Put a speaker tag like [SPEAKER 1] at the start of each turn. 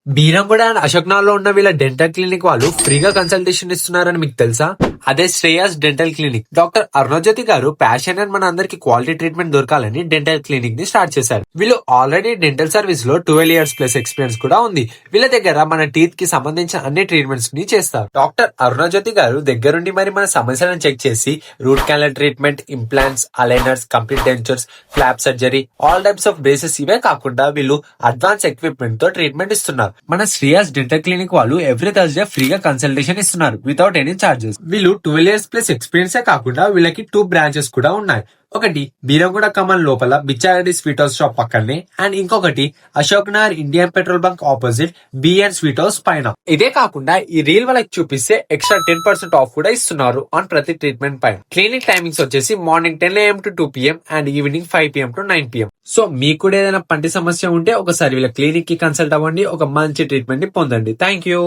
[SPEAKER 1] Beeramguda and Ashok Nagar లో ఉన్న వీళ్ళ డెంటల్ క్లినిక్ వాళ్ళు ఫ్రీగా కన్సల్టేషన్ ఇస్తున్నారని మీకు తెలుసా? అదే Shreyas dental clinic. Doctor Arunajyothi గారు ప్యాషన్ అండ్ మన అందరికి క్వాలిటీ ట్రీట్మెంట్ దొరకాలని డెంటల్ క్లినిక్ ని స్టార్ట్ చేశారు. వీళ్ళు ఆల్రెడీ డెంటల్ సర్వీస్ లో 12 ఇయర్స్ ప్లస్ ఎక్స్పీరియన్స్ కూడా ఉంది. వీళ్ళ దగ్గర మన టీత్ కి సంబంధించిన అన్ని ట్రీట్మెంట్స్ ని చేస్తారు. డాక్టర్ అరుణజ్యోతి గారు దగ్గరుండి మరి మన సమస్యలను చెక్ చేసి root canal treatment, implants, aligners, complete dentures, flop surgery, all types of braces ఇవే కాకుండా వీళ్ళు అడ్వాన్స్ ఎక్విప్మెంట్ తో ట్రీట్మెంట్ ఇస్తున్నారు. మన శ్రేయాస్ డెంటల్ క్లినిక్ వాళ్ళు ఎవ్రీ థర్స్డే ఫ్రీగా కన్సల్టేషన్ ఇస్తున్నారు వితౌట్ ఎనీ చార్జెస్. వీళ్ళు 12 ఇయర్స్ ప్లస్ ఎక్స్పీరియన్స్ కాకుండా వీళ్ళకి 2 బ్రాంచెస్ కూడా ఉన్నాయి. ఒకటి బీరంగూడ కమన్ లోపల బిచ్చారెడ్డి స్వీట్ హౌస్ షాప్ పక్కనే అండ్ ఇంకొకటి Ashok Nagar Indian petrol bunk opposite BN sweet house పైన. ఇదే కాకుండా ఈ రీల్ వాళ్ళకి చూపిస్తే ఎక్స్ట్రా 10% ఆఫ్ కూడా ఇస్తున్నారు ఆన్ ప్రతి ట్రీట్మెంట్ పైన. క్లినిక్ టైమింగ్స్ వచ్చేసి morning 10 AM to 2 PM and evening 5 PM to 9 PM. So మీకు కూడా ఏదైనా పంటి సమస్య ఉంటే ఒకసారి వీళ్ళ క్లినిక్ కి కన్సల్ట్ అవ్వండి, ఒక మంచి ట్రీట్మెంట్ ని పొందండి. Thank you.